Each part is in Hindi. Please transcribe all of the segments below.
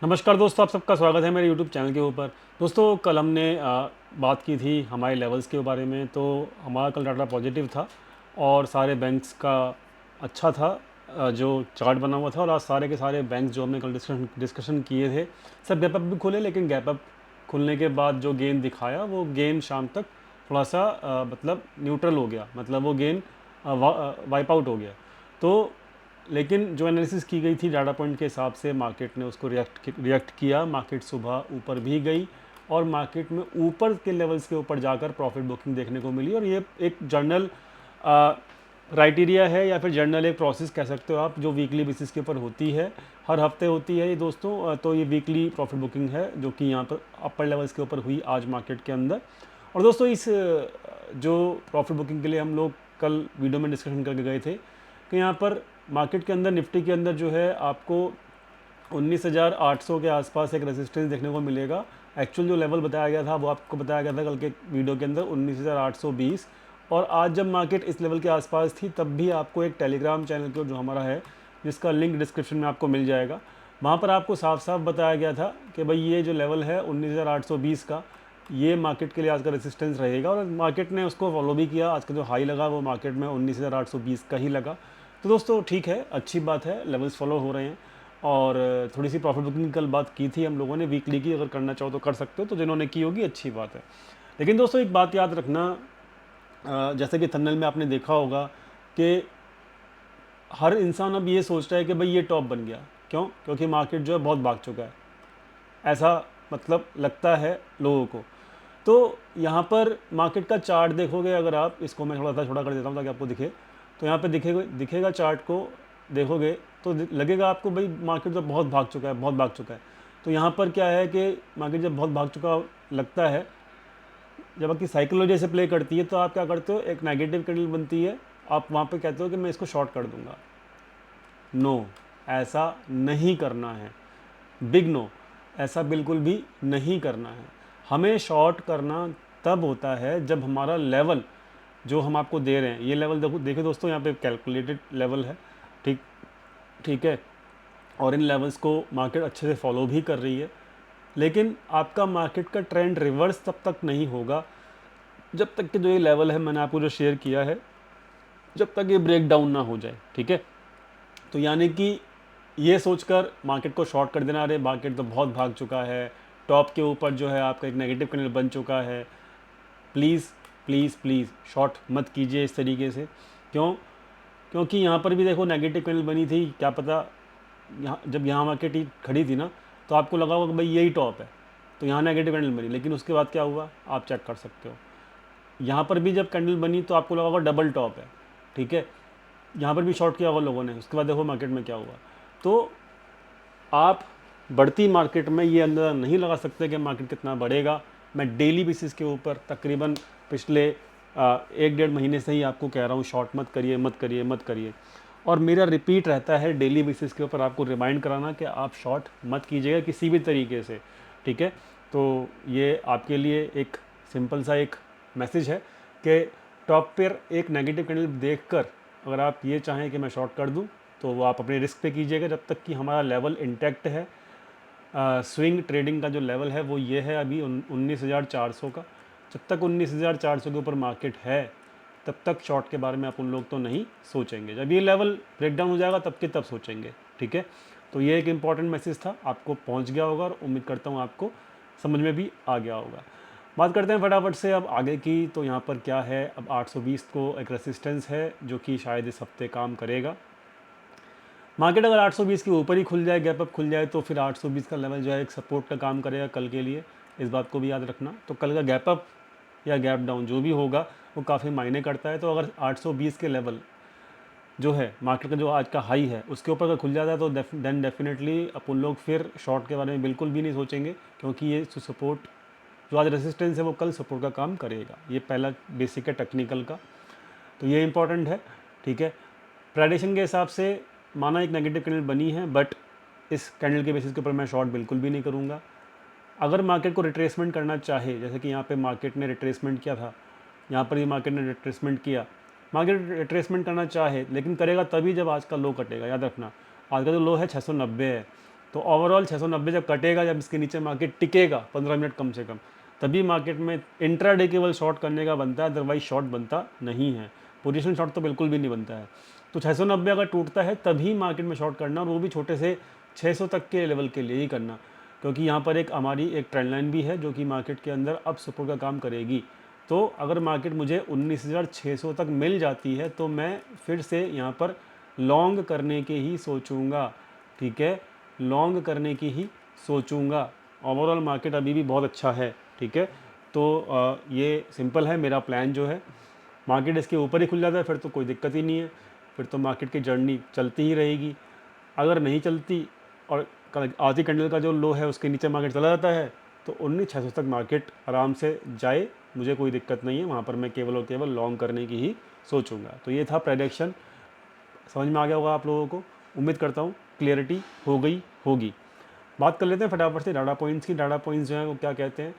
नमस्कार दोस्तों, आप सबका स्वागत है मेरे यूट्यूब चैनल के ऊपर। दोस्तों, कल हमने बात की थी हमारे लेवल्स के बारे में। तो हमारा कल डाटा पॉजिटिव था और सारे बैंक्स का अच्छा था, जो चार्ट बना हुआ था। और आज सारे के सारे बैंक्स जो हमने कल डिस्कशन किए थे, सब गैप अप भी खुले, लेकिन गैप अप खुलने के बाद जो गेन दिखाया वो गेन शाम तक थोड़ा सा मतलब न्यूट्रल हो गया, मतलब वो गेन वाइप आउट हो गया। तो लेकिन जो एनालिसिस की गई थी डाटा पॉइंट के हिसाब से, मार्केट ने उसको रिएक्ट किया। मार्केट सुबह ऊपर भी गई और मार्केट में ऊपर के लेवल्स के ऊपर जाकर प्रॉफिट बुकिंग देखने को मिली। और ये एक जर्नल क्राइटेरिया है, या फिर जर्नल एक प्रोसेस कह सकते हो आप, जो वीकली बेसिस के ऊपर होती है, हर हफ्ते होती है ये दोस्तों। तो ये वीकली प्रॉफिट बुकिंग है जो कि यहाँ पर अपर लेवल्स के ऊपर हुई आज मार्केट के अंदर। और दोस्तों, इस जो प्रॉफिट बुकिंग के लिए हम लोग कल वीडियो में डिस्कशन करके गए थे कि यहाँ पर मार्केट के अंदर, निफ्टी के अंदर जो है, आपको 19,800 के आसपास एक रेजिस्टेंस देखने को मिलेगा। एक्चुअल जो लेवल बताया गया था वो आपको बताया गया था कल के वीडियो के अंदर 19,820। और आज जब मार्केट इस लेवल के आसपास थी, तब भी आपको एक टेलीग्राम चैनल को जो हमारा है, जिसका लिंक डिस्क्रिप्शन में आपको मिल जाएगा, वहाँ पर आपको साफ साफ बताया गया था कि भाई ये जो लेवल है 19,820 का, ये मार्केट के लिए आज का रेसिस्टेंस रहेगा। और मार्केट ने उसको फॉलो भी किया। आज का जो हाई लगा वो मार्केट में 19,820 का ही लगा। तो दोस्तों ठीक है, अच्छी बात है, लेवल्स फॉलो हो रहे हैं। और थोड़ी सी प्रॉफिट बुकिंग की कल बात की थी हम लोगों ने वीकली की, अगर करना चाहो तो कर सकते हो, तो जिन्होंने की होगी अच्छी बात है। लेकिन दोस्तों, एक बात याद रखना, जैसे कि थंबनेल में आपने देखा होगा कि हर इंसान अब ये सोच रहा है कि भाई ये टॉप बन गया। क्यों? क्योंकि मार्केट जो है बहुत भाग चुका है, ऐसा मतलब लगता है लोगों को। तो यहाँ पर मार्केट का चार्ट देखोगे, अगर आप इसको, मैं थोड़ा सा छोटा कर देता हूँ ताकि आपको दिखे। तो यहाँ पे दिखेगा दिखेगा चार्ट को देखोगे तो लगेगा आपको भाई मार्केट तो बहुत भाग चुका है, बहुत भाग चुका है। तो यहाँ पर क्या है कि मार्केट जब बहुत भाग चुका लगता है, जब आपकी साइकोलॉजी से प्ले करती है, तो आप क्या करते हो, एक नेगेटिव कैंडल बनती है, आप वहाँ पे कहते हो कि मैं इसको शॉर्ट कर दूंगा। नो, ऐसा नहीं करना है। बिग नो, ऐसा बिल्कुल भी नहीं करना है। हमें शॉर्ट करना तब होता है जब हमारा लेवल जो हम आपको दे रहे हैं, ये लेवल देखो, देखिए दोस्तों, यहाँ पे कैलकुलेटेड लेवल है। ठीक ठीक है। और इन लेवल्स को मार्केट अच्छे से फॉलो भी कर रही है। लेकिन आपका मार्केट का ट्रेंड रिवर्स तब तक नहीं होगा जब तक कि जो ये लेवल है, मैंने आपको जो शेयर किया है, जब तक ये ब्रेक डाउन ना हो जाए। ठीक है। तो यानी कि ये सोचकर मार्केट को शॉर्ट कर देना, अरे मार्केट तो बहुत भाग चुका है, टॉप के ऊपर जो है आपका एक नेगेटिव कैंडल बन चुका है, प्लीज़ प्लीज़ प्लीज़ शॉर्ट मत कीजिए इस तरीके से। क्यों? क्योंकि यहाँ पर भी देखो नेगेटिव कैंडल बनी थी, क्या पता यहाँ जब यहाँ मार्केट ही खड़ी थी ना, तो आपको लगा होगा कि भाई यही टॉप है, तो यहाँ नेगेटिव कैंडल बनी। लेकिन उसके बाद क्या हुआ, आप चेक कर सकते हो। यहाँ पर भी जब कैंडल बनी तो आपको लगा होगा डबल टॉप है। ठीक है। यहाँ पर भी शॉर्ट किया होगा लोगों ने, उसके बाद देखो मार्केट में क्या हुआ। तो आप बढ़ती मार्केट में ये अंदाज़ा नहीं लगा सकते कि मार्केट कितना बढ़ेगा। मैं डेली बेसिस के ऊपर तकरीबन पिछले 1 डेढ़ महीने से ही आपको कह रहा हूँ, शॉर्ट मत करिए, मत करिए, मत करिए। और मेरा रिपीट रहता है डेली बेसिस के ऊपर आपको रिमाइंड कराना कि आप शॉर्ट मत कीजिएगा किसी भी तरीके से। ठीक है। तो ये आपके लिए एक सिंपल सा एक मैसेज है कि टॉप पर एक नेगेटिव कैंडल देखकर अगर आप ये चाहें कि मैं शॉर्ट कर दूं, तो वो आप अपने रिस्क पे कीजिएगा, जब तक कि हमारा लेवल इंटैक्ट है। स्विंग ट्रेडिंग का जो लेवल है वो ये है अभी 19,400 का। जब तक 19,400 के ऊपर मार्केट है, तब तक शॉर्ट के बारे में आप उन लोग तो नहीं सोचेंगे। जब ये लेवल ब्रेकडाउन हो जाएगा तब के तब सोचेंगे। ठीक है। तो ये एक इम्पॉर्टेंट मैसेज था, आपको पहुंच गया होगा और उम्मीद करता हूँ आपको समझ में भी आ गया होगा। बात करते हैं फटाफट से अब आगे की। तो यहाँ पर क्या है, अब 820 को एक रेसिस्टेंस है जो कि शायद इस हफ्ते काम करेगा। मार्केट अगर 820 के ऊपर ही खुल जाए, गैप अप खुल जाए, तो फिर 820 का लेवल जो है एक सपोर्ट का काम करेगा कल के लिए। इस बात को भी याद रखना। तो कल का गैप अप या गैप डाउन जो भी होगा वो काफ़ी मायने करता है। तो अगर 820 के लेवल जो है, मार्केट का जो आज का हाई है, उसके ऊपर अगर खुल जाता है, तो देन डेफिनेटली अपन लोग फिर शॉर्ट के बारे में बिल्कुल भी नहीं सोचेंगे, क्योंकि ये सपोर्ट जो आज रेसिस्टेंस है वो कल सपोर्ट का काम करेगा। ये पहला बेसिक है टेक्निकल का, तो ये इंपॉर्टेंट है। ठीक है। प्रेडिक्शन के हिसाब से माना एक नेगेटिव कैंडल बनी है, बट इस कैंडल के बेसिस के ऊपर मैं शॉर्ट बिल्कुल भी नहीं करूँगा। अगर मार्केट को रिट्रेसमेंट करना चाहे, जैसे कि यहाँ पे मार्केट ने रिट्रेसमेंट किया था, यहाँ पर ही मार्केट ने रिट्रेसमेंट किया, मार्केट रिट्रेसमेंट करना चाहे, लेकिन करेगा तभी जब आज का लो कटेगा। याद रखना, आज का जो लो है 690 है। तो ओवरऑल 690 जब कटेगा, जब इसके नीचे मार्केट टिकेगा 15 मिनट कम से कम, तभी मार्केट में इंट्राडे केवल शॉर्ट करने का बनता है, अदरवाइज शॉर्ट बनता नहीं है। पोजीशन शॉर्ट तो बिल्कुल भी नहीं बनता है। तो 690 अगर टूटता है तभी मार्केट में शॉर्ट करना, और वो भी छोटे से 600 तक के लेवल के लिए ही करना, क्योंकि यहाँ पर हमारी एक ट्रेंड लाइन भी है जो कि मार्केट के अंदर अब सपोर्ट का काम करेगी। तो अगर मार्केट मुझे 19,600 तक मिल जाती है तो मैं फिर से यहाँ पर लॉन्ग करने के ही सोचूंगा, ठीक है, लॉन्ग करने की ही सोचूंगा। ओवरऑल मार्केट अभी भी बहुत अच्छा है, ठीक है। तो ये सिंपल है मेरा प्लान जो है। मार्केट इसके ऊपर ही खुल जाता है फिर तो कोई दिक्कत ही नहीं है, फिर तो मार्केट की जर्नी चलती ही रहेगी। अगर नहीं चलती और आधी कैंडल का जो लो है उसके नीचे मार्केट चला जाता है तो 19,600 तक मार्केट आराम से जाए, मुझे कोई दिक्कत नहीं है। वहाँ पर मैं केवल और केवल लॉन्ग करने की ही सोचूंगा। तो ये था प्रेडिक्शन, समझ में आ गया होगा आप लोगों को, उम्मीद करता हूँ क्लियरिटी हो गई होगी। बात कर लेते हैं फटाफट से डाटा पॉइंट्स की। डाटा पॉइंट्स जो हैं वो क्या कहते हैं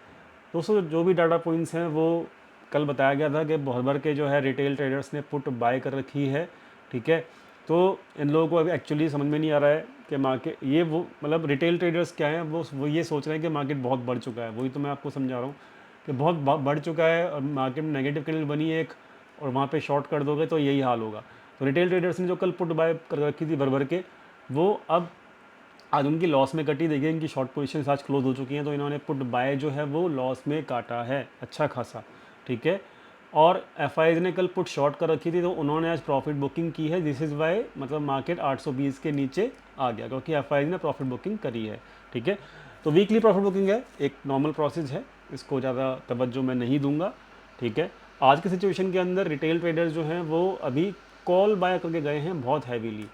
दोस्तों, जो भी डाटा पॉइंट्स हैं वो कल बताया गया था कि बहुत भर के जो है रिटेल ट्रेडर्स ने पुट बाय कर रखी है, ठीक है। तो इन लोगों को अभी एक्चुअली समझ में नहीं आ रहा है कि मार्केट ये वो मतलब रिटेल ट्रेडर्स क्या हैं, वो ये सोच रहे हैं कि मार्केट बहुत बढ़ चुका है। वही तो मैं आपको समझा रहा हूँ कि बहुत बढ़ चुका है और मार्केट में नेगेटिव कैंडल बनी है एक, और वहाँ पे शॉर्ट कर दोगे तो यही हाल होगा। तो रिटेल ट्रेडर्स ने जो कल पुट बाय कर रखी थी भर भर के, वो अब आज उनकी लॉस में कटी। देखिए इनकी शॉर्ट पोजीशन आज क्लोज हो चुकी हैं, तो इन्होंने पुट बाय जो है वो लॉस में काटा है अच्छा खासा, ठीक है। और एफ ने कल पुट शॉर्ट कर रखी थी तो उन्होंने आज प्रॉफिट बुकिंग की है। दिस इज़ वाई मतलब मार्केट 820 के नीचे आ गया, क्योंकि एफ ने प्रॉफिट बुकिंग करी है, ठीक है। तो वीकली प्रॉफिट बुकिंग है, एक नॉर्मल प्रोसेस है, इसको ज़्यादा तवज्जो मैं नहीं दूंगा, ठीक है। आज की सिचुएशन के अंदर रिटेल ट्रेडर्स जो हैं वो अभी कॉल बाय करके गए हैं बहुत हैवीली,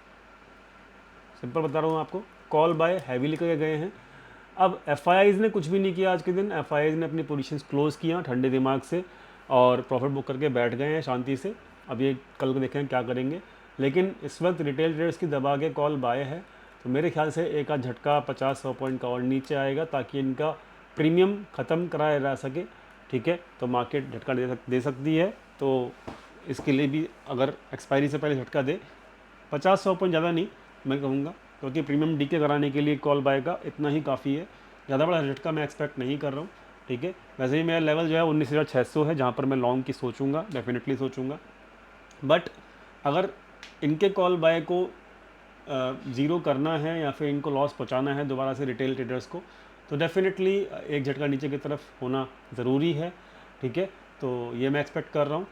सिंपल बता रहा हूँ आपको, कॉल बाय हैवीली करके गए हैं। अब एफ ने कुछ भी नहीं किया आज के दिन, एफ ने अपनी पोजीशंस क्लोज किया ठंडे दिमाग से और प्रॉफिट बुक करके बैठ गए हैं शांति से। अब ये कल को देखें क्या करेंगे, लेकिन इस वक्त रिटेल ट्रेडर्स की दबा के कॉल बाय है। तो मेरे ख्याल से एक आध झटका 50-100 पॉइंट का और नीचे आएगा ताकि इनका प्रीमियम ख़त्म कराया जा सके, ठीक है। तो मार्केट झटका दे सकती है, तो इसके लिए भी अगर एक्सपायरी से पहले झटका दे 50-100 पॉइंट, ज़्यादा नहीं मैं कहूँगा, क्योंकि प्रीमियम डीके कराने के लिए कॉल बाय का इतना ही काफ़ी है, ज़्यादा बड़ा झटका मैं एक्सपेक्ट नहीं कर रहा हूँ, ठीक है। वैसे ही मेरा लेवल जो है 19,600 है जहाँ पर मैं लॉन्ग की सोचूंगा, डेफिनेटली सोचूंगा। बट अगर इनके कॉल बाय को ज़ीरो करना है या फिर इनको लॉस पहुँचाना है दोबारा से रिटेल ट्रेडर्स को, तो डेफिनेटली एक झटका नीचे की तरफ होना ज़रूरी है, ठीक है। तो ये मैं एक्सपेक्ट कर रहा हूँ।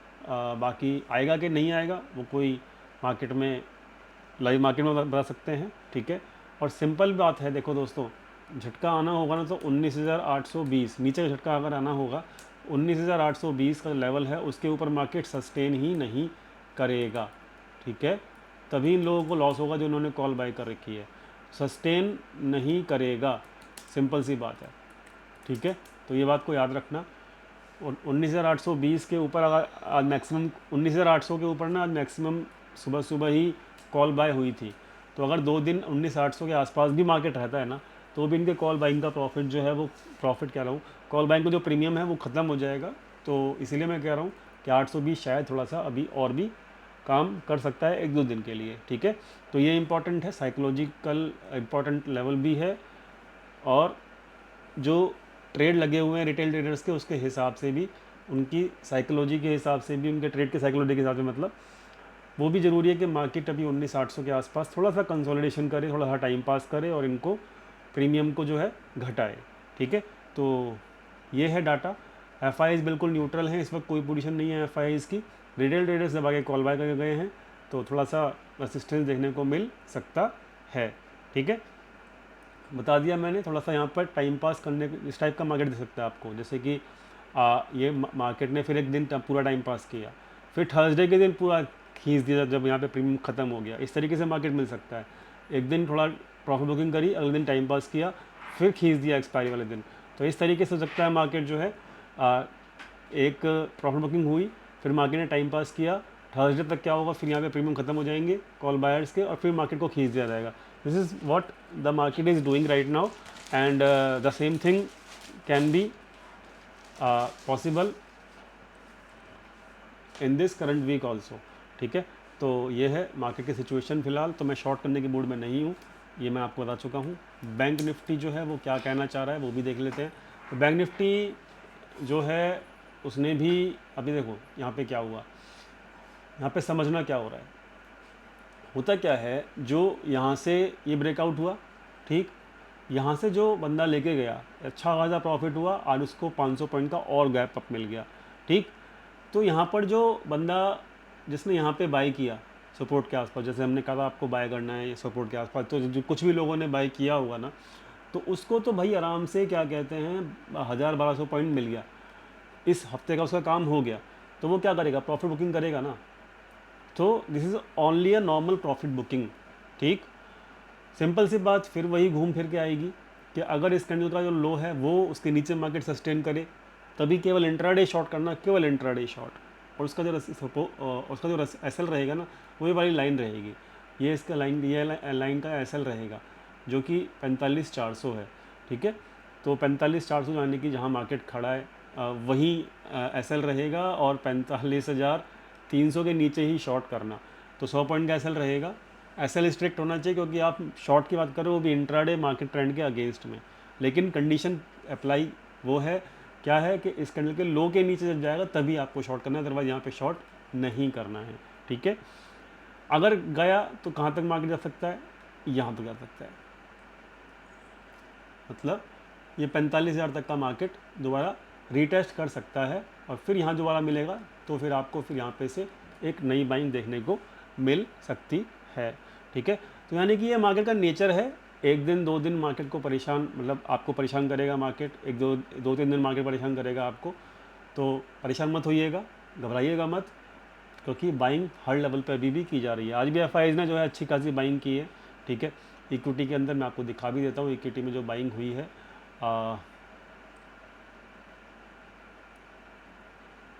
बाकी आएगा कि नहीं आएगा वो कोई मार्केट में लाइव मार्केट में बता सकते हैं, ठीक है। और सिंपल बात है, देखो दोस्तों, झटका आना होगा ना तो 19,820 नीचे का झटका अगर आना होगा, 19,820 का लेवल है उसके ऊपर मार्केट सस्टेन ही नहीं करेगा, ठीक है। तभी इन लोगों को लॉस होगा जो उन्होंने कॉल बाय कर रखी है, सस्टेन नहीं करेगा, सिंपल सी बात है, ठीक है। तो ये बात को याद रखना। और 19,820 के ऊपर अगर आज मैक्सिमम 19,800 के ऊपर ना आज मैक्सिमम सुबह सुबह ही कॉल बाय हुई थी। तो अगर 2 दिन 19,800 के आसपास भी मार्केट रहता है ना तो भी इनके कॉल बाइंग का प्रॉफिट जो है वो प्रॉफिट कह रहा हूँ, कॉल बाइंग का जो प्रीमियम है वो ख़त्म हो जाएगा। तो इसीलिए मैं कह रहा हूँ कि 820 शायद थोड़ा सा अभी और भी काम कर सकता है 1-2 दिन के लिए, ठीक है। तो ये इंपॉर्टेंट है, साइकोलॉजिकल इंपॉर्टेंट लेवल भी है, और जो ट्रेड लगे हुए हैं रिटेल ट्रेडर्स के उसके हिसाब से भी, उनकी साइकोलॉजी के हिसाब से भी, उनके ट्रेड के साइकोलॉजी के हिसाब से मतलब वो भी ज़रूरी है कि मार्केट अभी 19,800 के आसपास थोड़ा सा कंसोलिडेशन करे, थोड़ा सा टाइम पास करे और इनको प्रीमियम को जो है घटाए, ठीक है। तो ये है डाटा। एफ बिल्कुल न्यूट्रल हैं, इस वक्त कोई पोजीशन नहीं है एफ की। रिटेल ट्रेडर्स दबा के कॉल बाय करके गए हैं तो थोड़ा सा रेसिस्टेंस देखने को मिल सकता है, ठीक है। बता दिया मैंने, थोड़ा सा यहाँ पर टाइम पास करने इस टाइप का मार्केट दे सकता है आपको, जैसे कि ये मार्केट ने फिर एक दिन पूरा टाइम पास किया, फिर थर्सडे के दिन पूरा खींच दिया जब यहाँ पे प्रीमियम ख़त्म हो गया, इस तरीके से मार्केट मिल सकता है। एक दिन थोड़ा प्रॉफिट बुकिंग करी, अगले दिन टाइम पास किया, फिर खींच दिया एक्सपायरी वाले दिन। तो इस तरीके से हो सकता है मार्केट जो है एक प्रॉफिट बुकिंग हुई, फिर मार्केट ने टाइम पास किया, थर्सडे तक क्या होगा, फिर यहाँ पे प्रीमियम खत्म हो जाएंगे कॉल बायर्स के और फिर मार्केट को खींच दिया जाएगा। This is what the market is doing right now, and the same thing can be possible in this current week also, ठीक है। तो ये है मार्केट की सिचुएशन फिलहाल। तो मैं शॉर्ट करने के मूड में नहीं हूँ, ये मैं आपको बता चुका हूँ। बैंक निफ्टी जो है वो क्या कहना चाह रहा है वो भी देख लेते हैं। तो बैंक निफ्टी जो है उसने भी, अभी देखो यहाँ पे क्या हुआ, यहाँ पे समझना क्या हो रहा है। होता क्या है, जो यहाँ से ये ब्रेकआउट हुआ, ठीक, यहाँ से जो बंदा लेके गया अच्छा खासा प्रॉफिट हुआ, आज उसको 500 पॉइंट का और गैप अप मिल गया, ठीक। तो यहाँ पर जो बंदा जिसने यहाँ पे बाई किया सपोर्ट के आसपास, जैसे हमने कहा आपको बाय करना है सपोर्ट के आसपास, तो जो कुछ भी लोगों ने बाय किया होगा ना, तो उसको तो भाई आराम से क्या कहते हैं 1000-1200 पॉइंट मिल गया, इस हफ्ते का उसका काम हो गया। तो वो क्या करेगा, प्रॉफिट बुकिंग करेगा ना। तो this is only a normal profit booking, ठीक। सिंपल सी बात, फिर वही घूम फिर के आएगी कि अगर इस कैंडल का जो लो है वो उसके नीचे मार्केट सस्टेन करे, तभी केवल इंट्राडे शॉर्ट करना, केवल इंट्राडे शॉर्ट। और उसका जो उसका जो एसएल रहेगा ना, वो ये वाली लाइन रहेगी, ये इसका लाइन, ये लाइन का एसएल रहेगा जो कि 45,400 है, ठीक है। तो 45,400 यानी कि जहाँ मार्केट खड़ा है वही एसएल रहेगा, और 45,300 के नीचे ही शॉर्ट करना। तो 100 पॉइंट का एसएल रहेगा। एसएल स्ट्रिक्ट होना चाहिए क्योंकि आप शॉर्ट की बात करो वो भी इंट्राडे मार्केट ट्रेंड के अगेंस्ट में, लेकिन कंडीशन अप्लाई वो है, क्या है कि इस कैंडल के लो के नीचे जब जाएगा तभी आपको शॉर्ट करना है, अदरवाइज यहाँ पे शॉर्ट नहीं करना है, ठीक है। अगर गया तो कहाँ तक मार्केट जा सकता है, यहाँ तक जा सकता है, मतलब ये 45,000 तक का मार्केट दोबारा रीटेस्ट कर सकता है, और फिर यहाँ दोबारा मिलेगा तो फिर आपको फिर यहाँ पे से एक नई बाइंग देखने को मिल सकती है, ठीक है। तो यानी कि ये मार्केट का नेचर है, एक दिन 2 दिन मार्केट को परेशान, मतलब आपको परेशान करेगा मार्केट, एक दो तीन दिन मार्केट परेशान करेगा आपको। तो परेशान मत होइएगा, घबराइएगा मत, क्योंकि बाइंग हर लेवल पर अभी भी की जा रही है। आज भी एफआईज ने जो है अच्छी खासी बाइंग की है, ठीक है। इक्विटी के अंदर मैं आपको दिखा भी देता हूँ, इक्विटी में जो बाइंग हुई है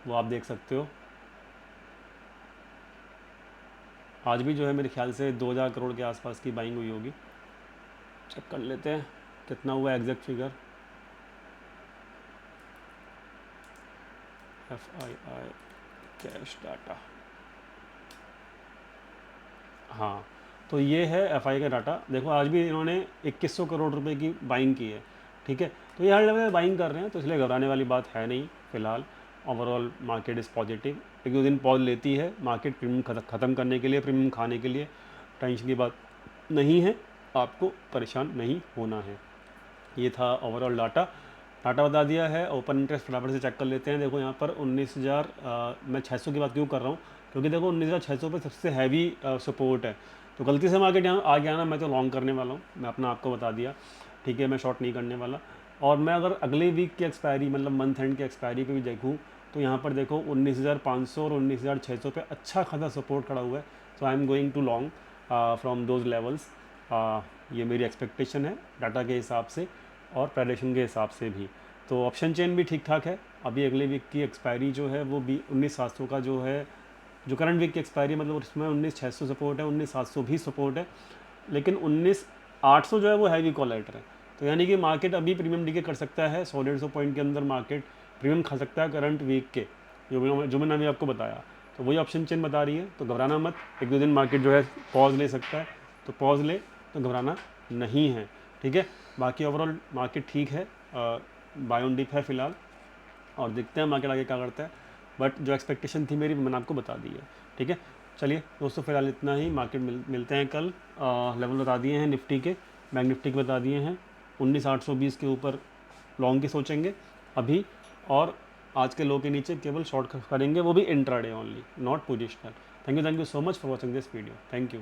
वो आप देख सकते हो। आज भी जो है मेरे ख्याल से 2000 करोड़ के आसपास की बाइंग हुई होगी। चेक कर लेते हैं कितना हुआ exact figure. FII cash data, हाँ, तो ये है FI का डाटा। देखो आज भी इन्होंने 2100 करोड़ रुपए की बाइंग की है, ठीक है। तो ये हर लेवल पे बाइंग कर रहे हैं, तो इसलिए घबराने वाली बात है नहीं फिलहाल। Overall market is positive. एक दो दिन पॉज लेती है मार्केट प्रीमियम ख़त्म करने के लिए, प्रीमियम खाने के लिए, टेंशन की बात नहीं है, आपको परेशान नहीं होना है। ये था ओवरऑल डाटा, डाटा बता दिया है। ओपन इंटरेस्ट फटाफट से चेक कर लेते हैं। देखो यहाँ पर 19,000, मैं 600 की बात क्यों कर रहा हूँ, क्योंकि देखो 19,600 पर सबसे हैवी सपोर्ट है। तो गलती से मार्केट यहाँ आ गया ना, मैं तो लॉन्ग करने वाला हूँ, मैं अपना आपको बता दिया, ठीक है, मैं शॉर्ट नहीं करने वाला। और मैं अगर अगले वीक की एक्सपायरी, मतलब मंथ एंड की एक्सपायरी पे भी देखूँ, तो यहाँ पर देखो 19,500 और 19,600 पे अच्छा खासा सपोर्ट खड़ा हुआ है। So I am going to long from those levels. ये मेरी एक्सपेक्टेशन है डाटा के हिसाब से और प्रेडिक्शन के हिसाब से भी। तो ऑप्शन चेन भी ठीक ठाक है। अभी अगले वीक की एक्सपायरी जो है वो भी 19,700 का जो है, जो करंट वीक की एक्सपायरी, मतलब उसमें 19,600 सपोर्ट है, 19,700 भी सपोर्ट है, लेकिन 19,800 जो है वो हैवी कॉलेटर है। तो यानी कि मार्केट अभी प्रीमियम डीके कर सकता है, 100-150 पॉइंट के अंदर मार्केट प्रीमियम खा सकता है करंट वीक के, जो मैंने अभी आपको बताया। तो वही ऑप्शन चेन बता रही है, तो घबराना मत। एक दो दिन मार्केट जो है पॉज ले सकता है, तो पॉज ले, तो घबराना नहीं है, ठीक है। बाकी ओवरऑल मार्केट ठीक है, बाय ऑन डिप है फिलहाल, और देखते हैं मार्केट आगे क्या करता है। बट जो एक्सपेक्टेशन थी मेरी मैंने आपको बता दी है, ठीक है। चलिए दोस्तों, फिलहाल इतना ही। मार्केट मिलते हैं कल। लेवल बता दिए हैं निफ्टी के, बैंक निफ्टी के बता दिए हैं। 19,820 के ऊपर लॉन्ग की सोचेंगे अभी, और आज के लो के नीचे केवल शॉर्ट करेंगे, वो भी intraday only, not positional. Thank you so much for watching this video. Thank you.